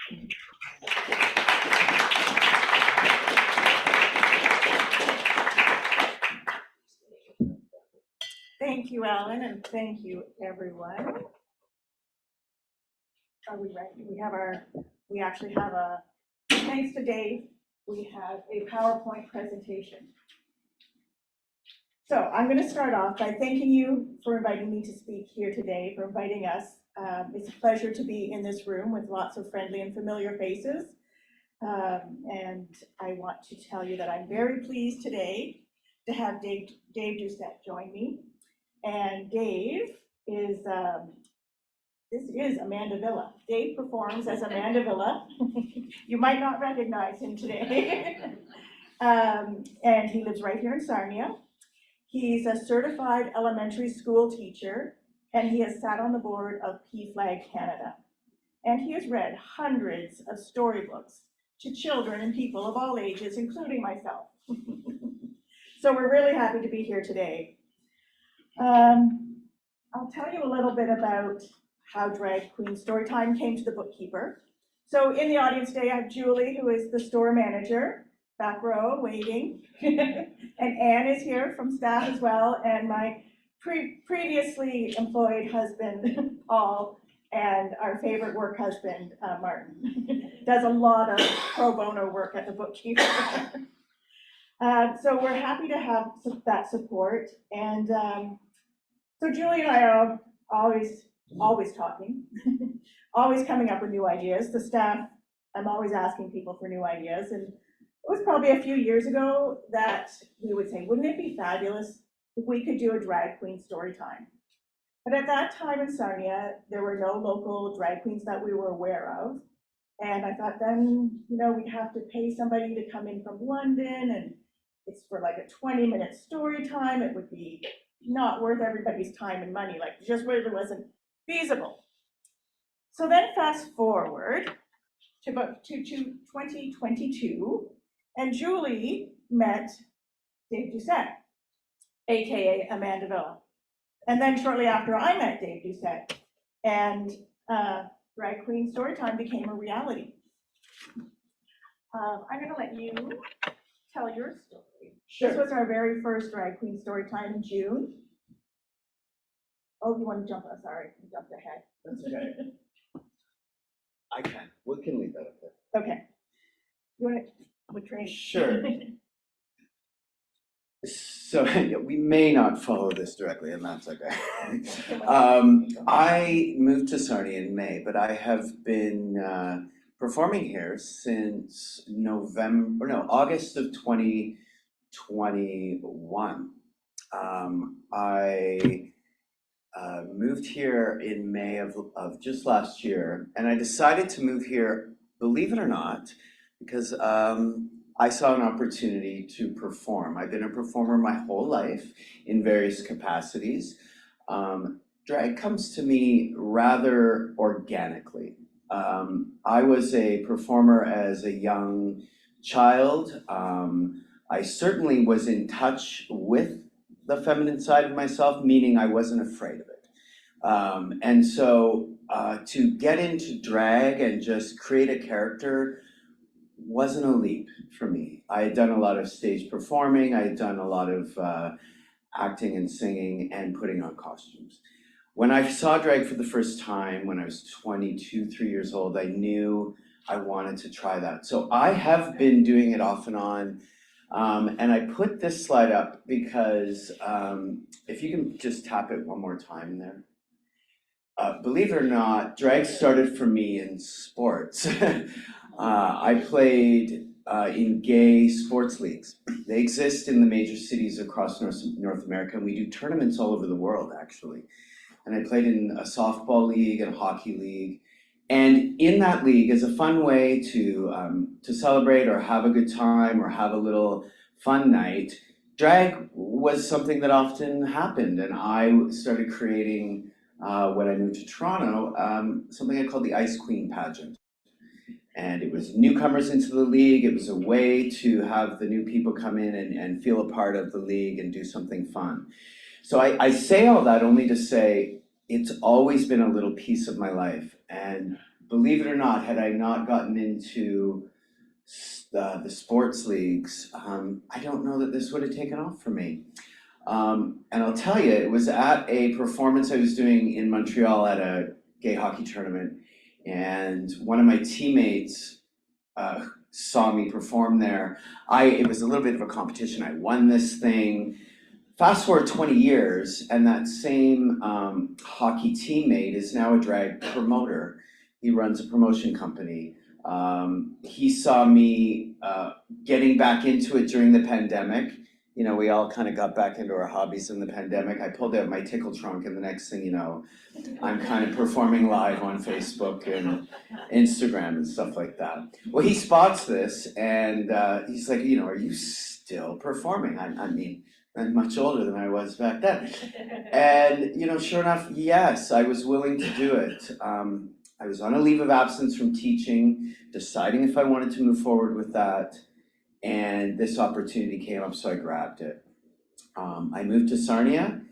Thank you, Alan, and thank you, everyone. Are we ready? We actually have thanks to Dave, we have a PowerPoint presentation. So I'm going to start off by thanking you for inviting me to speak here today, for inviting us. It's a pleasure to be in this room with lots of friendly and familiar faces. And I want to tell you that I'm very pleased today to have Dave Doucette join me. And Dave is, this is Amanda Villa. Dave performs as Amanda Villa. You might not recognize him today. And he lives right here in Sarnia. He's a certified elementary school teacher, and he has sat on the board of PFLAG Canada. And he has read hundreds of storybooks to children and people of all ages, including myself. So we're really happy to be here today. I'll tell you a little bit about how Drag Queen Storytime came to the Bookkeeper. So in the audience today, I have Julie, who is the store manager, back row, waiting. And Anne is here from staff as well, and my previously employed husband, Paul, and our favorite work husband, Martin, does a lot of pro bono work at the Bookkeeper. So we're happy to have that support. And so Julie and I are always talking, always coming up with new ideas. The staff, I'm always asking people for new ideas. And it was probably a few years ago that we would say, wouldn't it be fabulous if we could do a drag queen story time? But at that time in Sarnia, there were no local drag queens that we were aware of. And I thought then, we'd have to pay somebody to come in from London, and it's for like a 20-minute story time. It would be not worth everybody's time and money, like just really wasn't feasible. So then fast forward to 2022, and Julie met Dave Doucette, AKA Amanda Villa. And then shortly after I met Dave Doucette, and Drag Queen Storytime became a reality. I'm gonna let you tell your story. Sure. This was our very first Drag Queen Storytime in June. Oh, you want to jump? Oh, sorry, you jumped ahead. That's okay. I can. We can leave that up there. Okay. You want to train? Sure. So we may not follow this directly, and that's okay. I moved to Sarnia in May, but I have been performing here since August of 2021. I moved here in May of just last year, and I decided to move here, believe it or not, because I saw an opportunity to perform. I've been a performer my whole life in various capacities. Drag comes to me rather organically. I was a performer as a young child. I certainly was in touch with the feminine side of myself, meaning I wasn't afraid of it. And so to get into drag and just create a character wasn't a leap for me. I had done a lot of stage performing. I had done a lot of acting and singing and putting on costumes. When I saw drag for the first time, when I was 22, 3 years old, I knew I wanted to try that. So I have been doing it off and on. And I put this slide up because if you can just tap it one more time there. Believe it or not, drag started for me in sports. I played in gay sports leagues. They exist in the major cities across North America, and we do tournaments all over the world, actually. And I played in a softball league and a hockey league. And in that league is a fun way to celebrate or have a good time or have a little fun night. Drag was something that often happened, and I started creating, when I moved to Toronto, something I called the Ice Queen pageant. And it was newcomers into the league. It was a way to have the new people come in and feel a part of the league and do something fun. So I say all that only to say it's always been a little piece of my life. And believe it or not, had I not gotten into the sports leagues, I don't know that this would have taken off for me. And I'll tell you, it was at a performance I was doing in Montreal at a gay hockey tournament, and one of my teammates saw me perform there. It was a little bit of a competition. I won this thing. Fast forward 20 years, and that same hockey teammate is now a drag promoter. He runs a promotion company. He saw me getting back into it during the pandemic. You know, we all kind of got back into our hobbies in the pandemic. I pulled out my tickle trunk, and the next thing you know, I'm kind of performing live on Facebook and Instagram and stuff like that. Well, he spots this, and he's like, you know, are you still performing? I mean, I'm much older than I was back then. And, you know, sure enough, yes, I was willing to do it. I was on a leave of absence from teaching, deciding if I wanted to move forward with that. And this opportunity came up, so I grabbed it. I moved to Sarnia,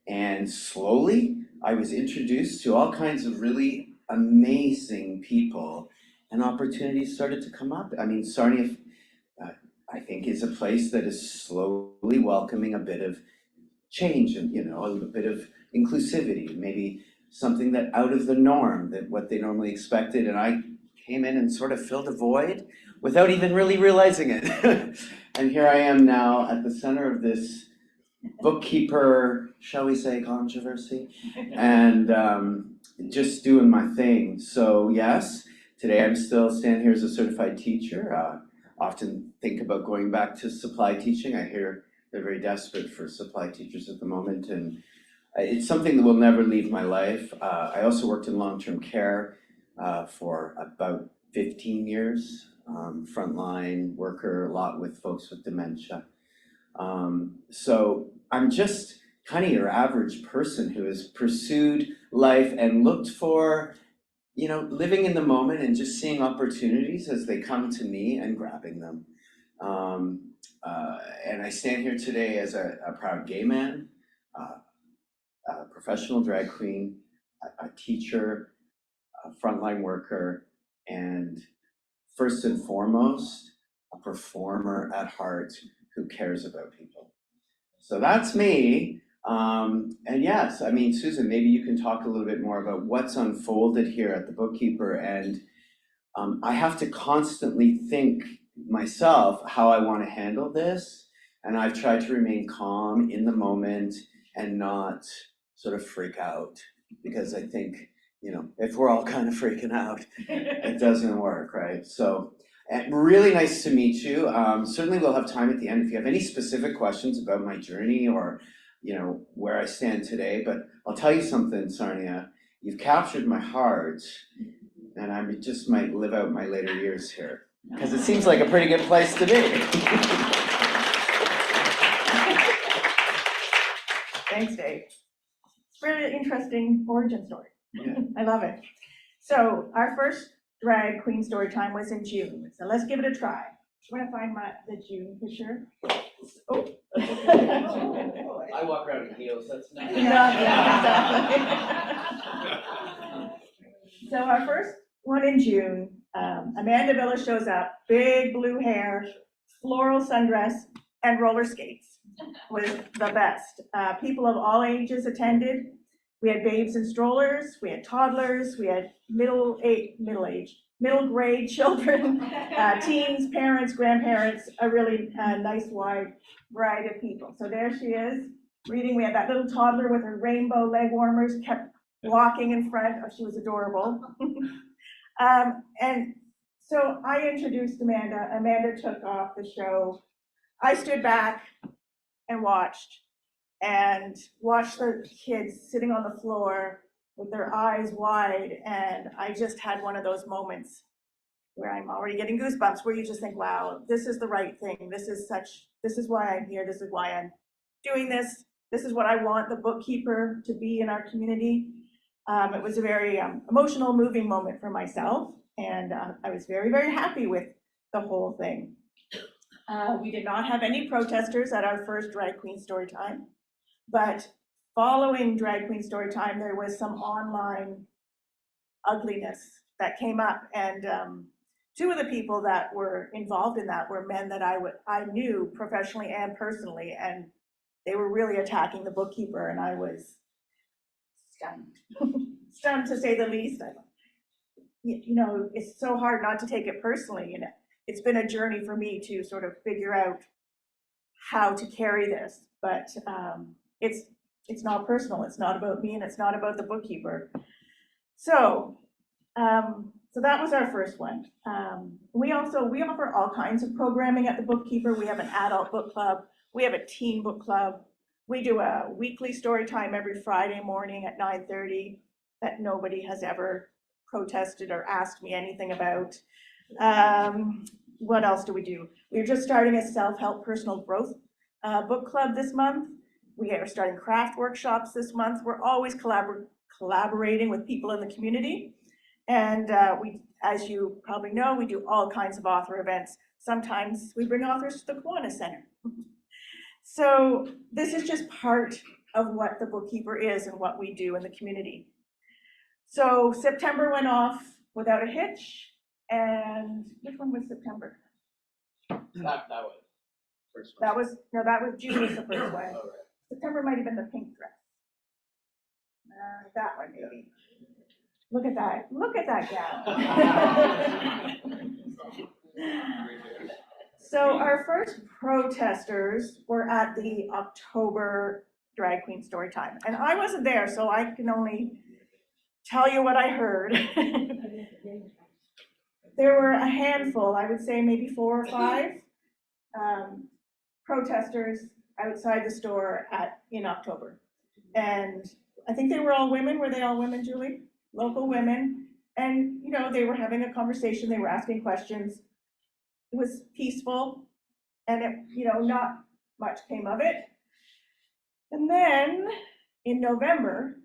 and slowly I was introduced to all kinds of really amazing people, and opportunities started to come up. I mean, Sarnia, I think, is a place that is slowly welcoming a bit of change and, you know, a little bit of inclusivity, maybe something that out of the norm, that what they normally expected, and I came in and sort of filled a void without even really realizing it. And here I am now at the center of this bookkeeper, shall we say, controversy, and just doing my thing. So yes, today I'm still standing here as a certified teacher. Often think about going back to supply teaching. I hear they're very desperate for supply teachers at the moment, and it's something that will never leave my life. I also worked in long-term care for about 15 years, frontline worker, a lot with folks with dementia. So I'm just kind of your average person who has pursued life and looked for, you know, living in the moment and just seeing opportunities as they come to me and grabbing them. And I stand here today as a proud gay man, a professional drag queen, a teacher, a frontline worker, and first and foremost, a performer at heart who cares about people. So that's me. And yes, I mean, Susan, maybe you can talk a little bit more about what's unfolded here at the Bookkeeper. And I have to constantly think myself how I want to handle this. And I've tried to remain calm in the moment and not sort of freak out, because I think, you know, if we're all kind of freaking out, it doesn't work, right? So, really nice to meet you. Certainly we'll have time at the end if you have any specific questions about my journey or, you know, where I stand today. But I'll tell you something, Sarnia, you've captured my heart, and I just might live out my later years here, because it seems like a pretty good place to be. Thanks, Dave. It's a very interesting origin story. Yeah. I love it. So our first drag queen story time was in June. So let's give it a try. I'm gonna find the June picture. Oh. I walk around in heels, that's not. Yeah, exactly. So our first one in June, Amanda Villa shows up, big blue hair, floral sundress, and roller skates. Was the best. People of all ages attended. We had babes in strollers, we had toddlers, we had middle grade children, teens, parents, grandparents, a really nice wide variety of people. So there she is reading. We had that little toddler with her rainbow leg warmers, kept walking in front. Oh, she was adorable. And so I introduced Amanda. Amanda took off the show. I stood back and watched the kids sitting on the floor with their eyes wide, and I just had one of those moments where I'm already getting goosebumps, where you just think, wow, this is the right thing. This is why I'm here. This is why I'm doing this. This is what I want the Bookkeeper to be in our community. It was a very emotional, moving moment for myself, and I was very, very happy with the whole thing. We did not have any protesters at our first drag queen story time. But following Drag Queen Storytime, there was some online ugliness that came up, and two of the people that were involved in that were men that I knew professionally and personally, and they were really attacking the bookkeeper, and I was stunned, stunned to say the least. You know, it's so hard not to take it personally. You know, it's been a journey for me to sort of figure out how to carry this, but it's not personal. It's not about me, and it's not about the bookkeeper. So that was our first one. We offer all kinds of programming at the Bookkeeper. We have an adult book club. We have a teen book club. We do a weekly story time every Friday morning at 9:30 that nobody has ever protested or asked me anything about. What else do we do? We're just starting a self-help personal growth book club this month. We are starting craft workshops this month. We're always collaborating with people in the community. And we, as you probably know, we do all kinds of author events. Sometimes we bring authors to the Kiwanis Center. So this is just part of what the Bookkeeper is and what we do in the community. So September went off without a hitch. And which one was September? That was first one. That was June was the first one. Oh, right. September might have been the pink dress. That one maybe. Look at that. Look at that gal. So our first protesters were at the October Drag Queen Storytime. And I wasn't there, so I can only tell you what I heard. There were a handful, I would say maybe 4 or 5 protesters outside the store in October. And I think they were all women. Were they all women, Julie? Local women. And, you know, they were having a conversation. They were asking questions. It was peaceful, and it, you know, not much came of it. And then in November,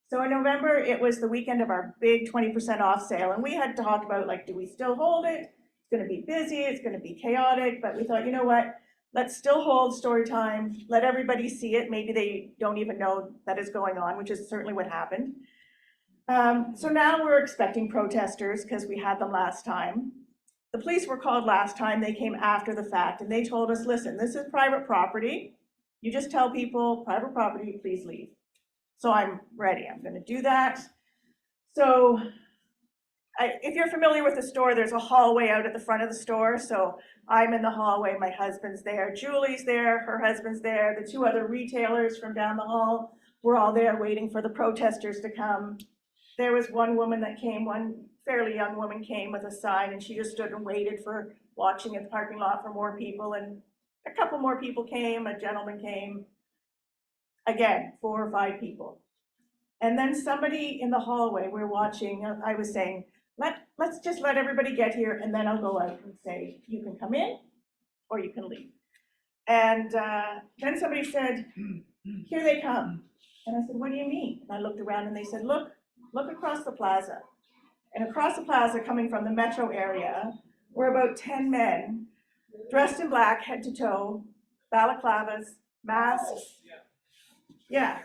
so in November, it was the weekend of our big 20% off sale. And we had to talk about, like, do we still hold it? It's going to be busy. It's going to be chaotic. But we thought, you know what? Let's still hold story time. Let everybody see it. Maybe they don't even know that it's going on, which is certainly what happened. So now we're expecting protesters because we had them last time. The police were called last time. They came after the fact, and they told us, listen, this is private property. You just tell people, private property, please leave. So I'm ready. I'm going to do that. So if you're familiar with the store, there's a hallway out at the front of the store. So I'm in the hallway. My husband's there. Julie's there. Her husband's there. The 2 other retailers from down the hall, we're all there waiting for the protesters to come. There was one woman that came, one fairly young woman came with a sign, and she just stood and waited for watching in the parking lot for more people. And a couple more people came, a gentleman came. Again, 4 or 5 people. And then somebody in the hallway, we're watching, I was saying, let's just let everybody get here, and then I'll go out and say, you can come in or you can leave. And then somebody said, here they come. And I said, what do you mean? And I looked around and they said, look across the plaza. And across the plaza, coming from the metro area, were about 10 men dressed in black, head to toe, balaclavas, masks. Yeah.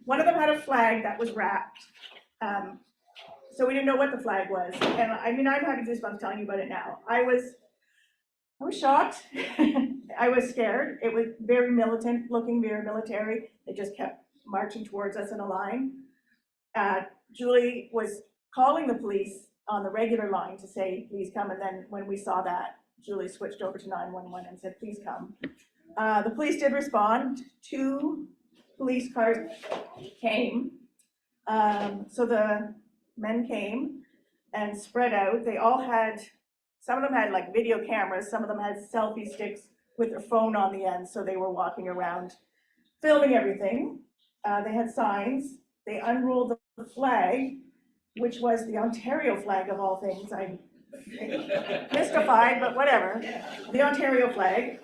One of them had a flag that was wrapped. So we didn't know what the flag was. And I mean, I'm having goosebumps telling you about it now. I was shocked. I was scared. It was very militant, looking very military. They just kept marching towards us in a line. Julie was calling the police on the regular line to say, please come. And then when we saw that, Julie switched over to 911 and said, please come. The police did respond. 2 police cars came. So the men came and spread out. They all had, some of them had like video cameras, some of them had selfie sticks with their phone on the end, so they were walking around filming everything. They had signs. They unrolled the flag, which was the Ontario flag of all things. I'm mystified, but whatever. The Ontario flag.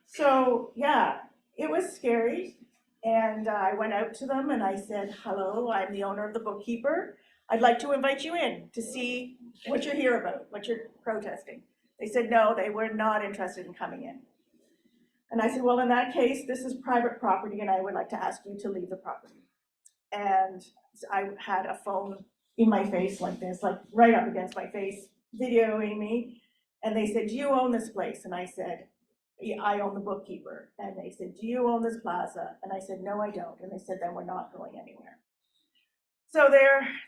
So yeah, it was scary. And I went out to them and I said, hello, I'm the owner of the Bookkeeper. I'd like to invite you in to see what you're here about, what you're protesting. They said, no, they were not interested in coming in. And I said, well, in that case, this is private property and I would like to ask you to leave the property. And I had a phone in my face like this, like right up against my face, videoing me. And they said, do you own this place? And I said, yeah, I own the Bookkeeper. And they said, do you own this plaza? And I said, no, I don't. And they said, then we're not going anywhere. So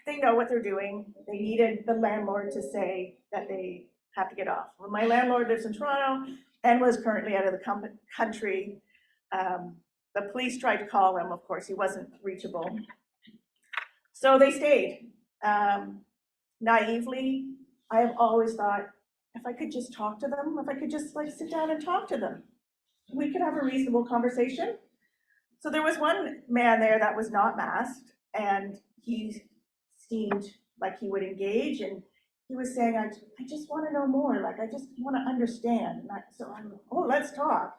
they know what they're doing. They needed the landlord to say that they have to get off. Well, my landlord lives in Toronto and was currently out of the country. The police tried to call him. Of course, he wasn't reachable. So they stayed. Naively, I have always thought, if I could just talk to them, if I could just like sit down and talk to them, we could have a reasonable conversation. So there was one man there that was not masked, and he seemed like he would engage, and he was saying, I just want to know more, like I just want to understand. And let's talk.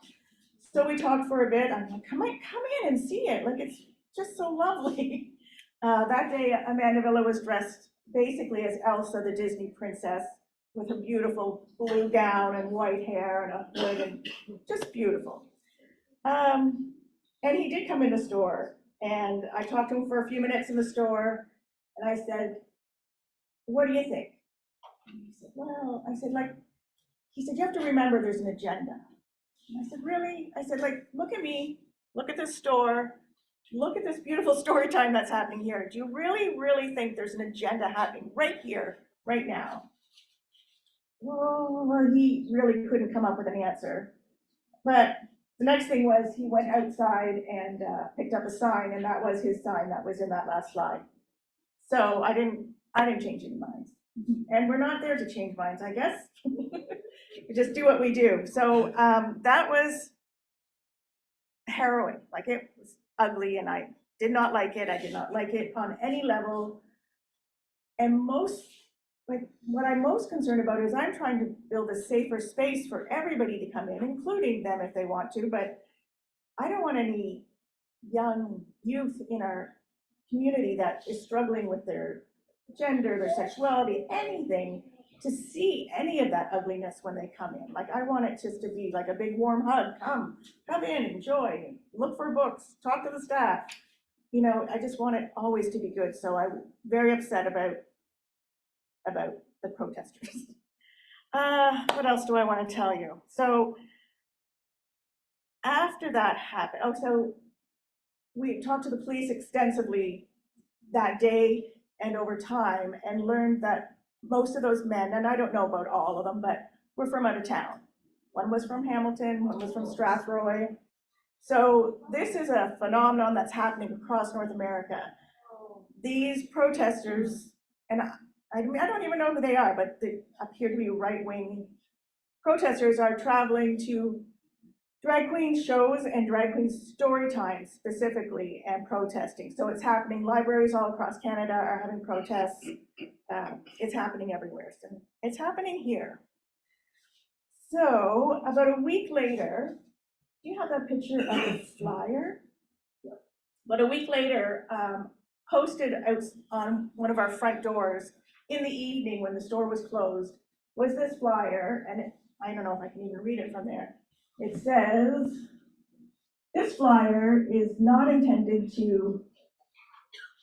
So we talked for a bit. I'm like, come in and see it. Like it's just so lovely. That day, Amanda Villa was dressed basically as Elsa, the Disney princess, with a beautiful blue gown and white hair and a hood, and just beautiful. And he did come in the store, and I talked to him for a few minutes in the store, and I said, what do you think? And he said, well, I said, like, he said, you have to remember there's an agenda. And I said, really? I said, like, look at me, look at this store, look at this beautiful story time that's happening here. Do you really, really think there's an agenda happening right here, right now? Well, he really couldn't come up with an answer. But the next thing was he went outside and picked up a sign, and that was his sign that was in that last slide. So I didn't change any minds. And we're not there to change minds, I guess. We just do what we do. So that was harrowing. Like it was ugly, and I did not like it. I did not like it on any level. And what I'm most concerned about is I'm trying to build a safer space for everybody to come in, including them if they want to, but I don't want any young youth in our community that is struggling with their gender, their sexuality, anything, to see any of that ugliness when they come in. Like I want it just to be like a big warm hug. Come in, enjoy, look for books, talk to the staff. You know, I just want it always to be good. So I'm very upset about the protesters. What else do I want to tell you? So after that happened, so we talked to the police extensively that day and over time, and learned that most of those men, and I don't know about all of them, but were from out of town. One was from Hamilton, one was from Strathroy. So this is a phenomenon that's happening across North America. These protesters, and I don't even know who they are, but they appear to be right-wing protesters, are traveling to drag queen shows and drag queen story times specifically, and protesting. So it's happening. Libraries all across Canada are having protests. It's happening everywhere. So it's happening here. So about a week later, do you have that picture of the flyer? But a week later, posted out on one of our front doors in the evening when the store was closed was this flyer, and I don't know if I can even read it from there. It says, this flyer is not intended to,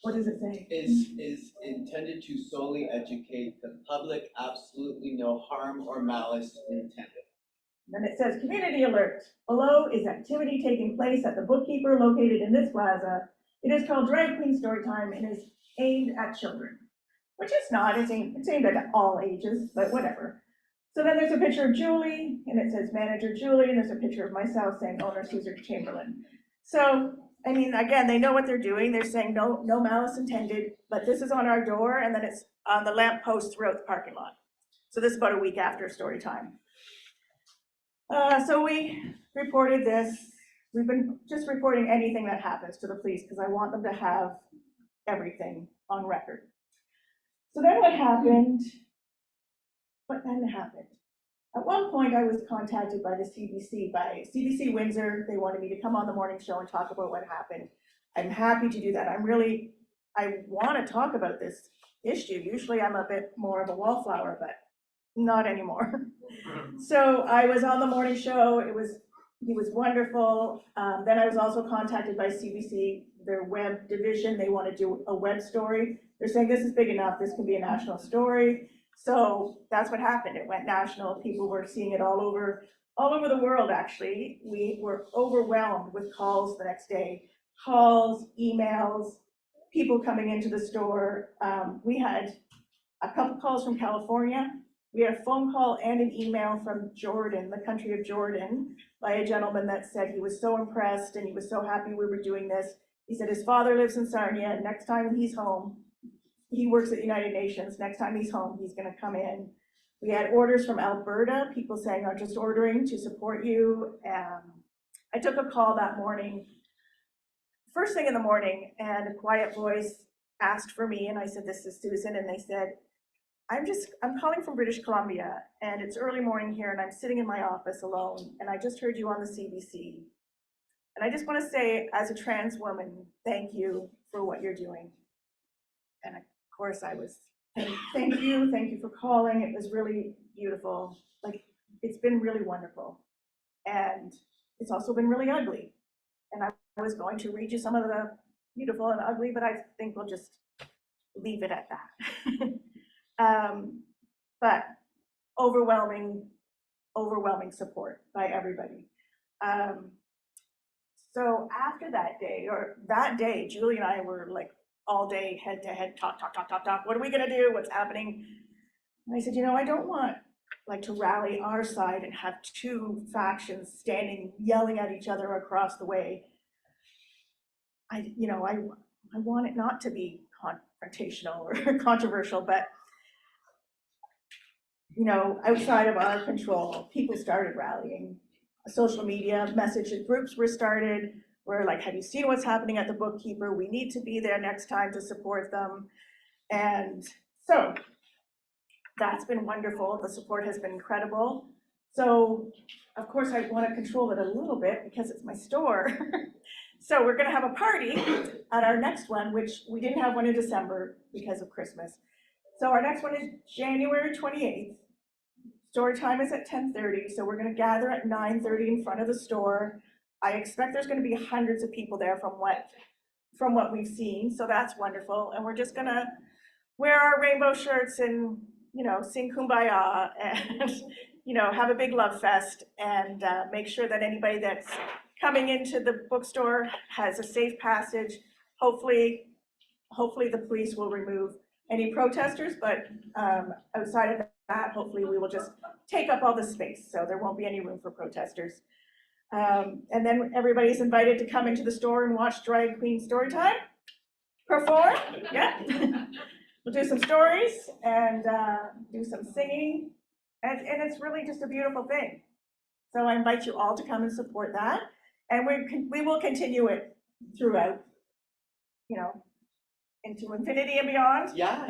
what does it say? Is intended to solely educate the public, absolutely no harm or malice intended. Then it says, community alert. Below is activity taking place at the Bookkeeper located in this plaza. It is called Drag Queen Storytime and is aimed at children, which it's not. It's aimed at all ages, but whatever. So then there's a picture of Julie, and it says manager Julie, and there's a picture of myself saying owner Caesar Chamberlain. So, I mean, again, they know what they're doing. They're saying no malice intended, but this is on our door, and then it's on the lamp post throughout the parking lot. So this is about a week after story time. So we reported this. We've been just reporting anything that happens to the police because I want them to have everything on record. So then what happened? What then happened? At one point, I was contacted by the by CBC Windsor. They wanted me to come on the morning show and talk about what happened. I'm happy to do that. I want to talk about this issue. Usually I'm a bit more of a wallflower, but not anymore. So I was on the morning show. It was He was wonderful. Then I was also contacted by CBC, their web division. They want to do a web story. They're saying this is big enough, this can be a national story. So that's what happened. It went national. People were seeing it all over the world, actually. We were overwhelmed with calls the next day. Calls, emails, people coming into the store. We had a couple calls from California. We had a phone call and an email from Jordan, the country of Jordan, by a gentleman that said he was so impressed and he was so happy we were doing this. He said his father lives in Sarnia, and next time he's home, he works at United Nations, next time he's home, he's gonna come in. We had orders from Alberta, people saying, I'm just ordering to support you. I took a call that morning, first thing in the morning, and a quiet voice asked for me, and I said, this is Susan, and they said, I'm calling from British Columbia, and it's early morning here, and I'm sitting in my office alone, and I just heard you on the CBC. And I just want to say, as a trans woman, thank you for what you're doing. And of course I was, thank you for calling. It was really beautiful. Like, it's been really wonderful. And it's also been really ugly. And I was going to read you some of the beautiful and ugly, but I think we'll just leave it at that. But overwhelming support by everybody. So after that day, Julie and I were like all day head to head, talk. What are we gonna do? What's happening? And I said, I don't want like to rally our side and have two factions standing, yelling at each other across the way. I want it not to be confrontational or controversial, but outside of our control, people started rallying. Social media message groups were started. We're like, have you seen what's happening at the Bookkeeper? We need to be there next time to support them. And so that's been wonderful. The support has been incredible. So of course I want to control it a little bit because it's my store. So we're going to have a party at our next one, which we didn't have one in December because of Christmas. So our next one is January 28th. Storytime is at 10:30, so we're gonna gather at 9:30 in front of the store. I expect there's gonna be hundreds of people there from what we've seen, so that's wonderful. And we're just gonna wear our rainbow shirts and, sing Kumbaya and, have a big love fest and make sure that anybody that's coming into the bookstore has a safe passage. Hopefully the police will remove any protesters, but outside of that, hopefully we will just take up all the space, so there won't be any room for protesters. And then everybody's invited to come into the store and watch Drag Queen Storytime perform. Yeah. We'll do some stories and do some singing, and it's really just a beautiful thing. So I invite you all to come and support that, and we will continue it throughout, into infinity and beyond. Yeah,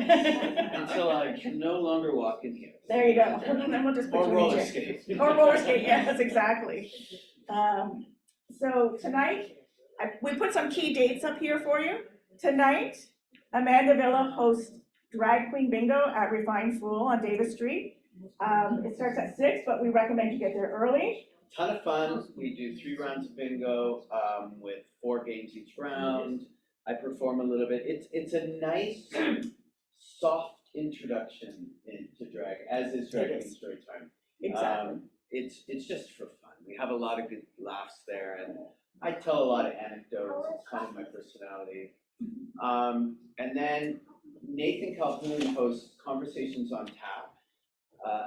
until I can no longer walk in here. There you go. And then we'll just put Or you in roller jail. skate. Or roller skate, yes, exactly. So tonight, we put some key dates up here for you. Tonight, Amanda Villa hosts Drag Queen Bingo at Refined Fool on Davis Street. It starts at 6, but we recommend you get there early. Ton of fun. We do 3 rounds of bingo with 4 games each round. I perform a little bit. It's a nice, soft introduction into drag, as is Drag Queen Storytime. Exactly. It's just for fun. We have a lot of good laughs there, and I tell a lot of anecdotes. It's kind of my personality. And then Nathan Calhoun hosts Conversations on Tap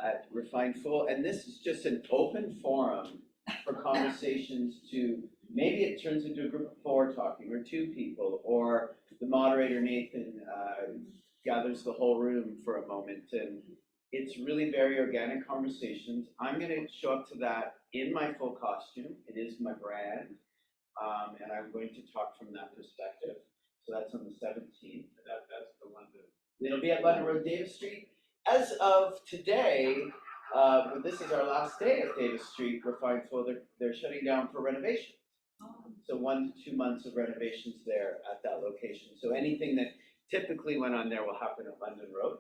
at Refined Fool, and this is just an open forum for conversations to, maybe it turns into a group of 4 talking, or 2 people, or the moderator, Nathan, gathers the whole room for a moment, and it's really very organic conversations. I'm gonna show up to that in my full costume. It is my brand, and I'm going to talk from that perspective. So that's on the 17th. That's the London. It'll be at London Road, Davis Street. As of today, this is our last day at Davis Street. Refined Fool, they're shutting down for renovation. So 1 to 2 months of renovations there at that location. So anything that typically went on there will happen at London Road.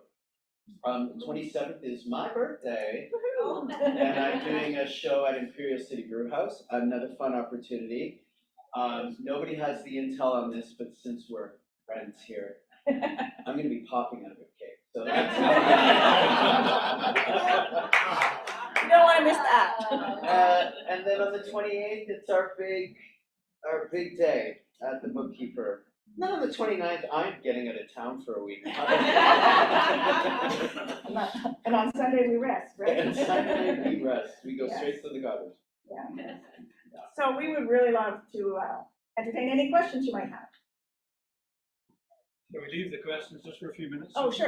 The 27th is my birthday, and I'm doing a show at Imperial City Brew House, another fun opportunity. Nobody has the intel on this, but since we're friends here, I'm gonna be popping out of a cake, so that's. You don't wanna miss that. And then on the 28th, it's our big day at the Bookkeeper. Then on the 29th, I'm getting out of town for a week. And on Sunday we rest, right? And Sunday we rest, we go Yes. straight to the gutters. Yeah. So we would really love to entertain any questions you might have. Can we leave the questions just for a few minutes? Oh, sure.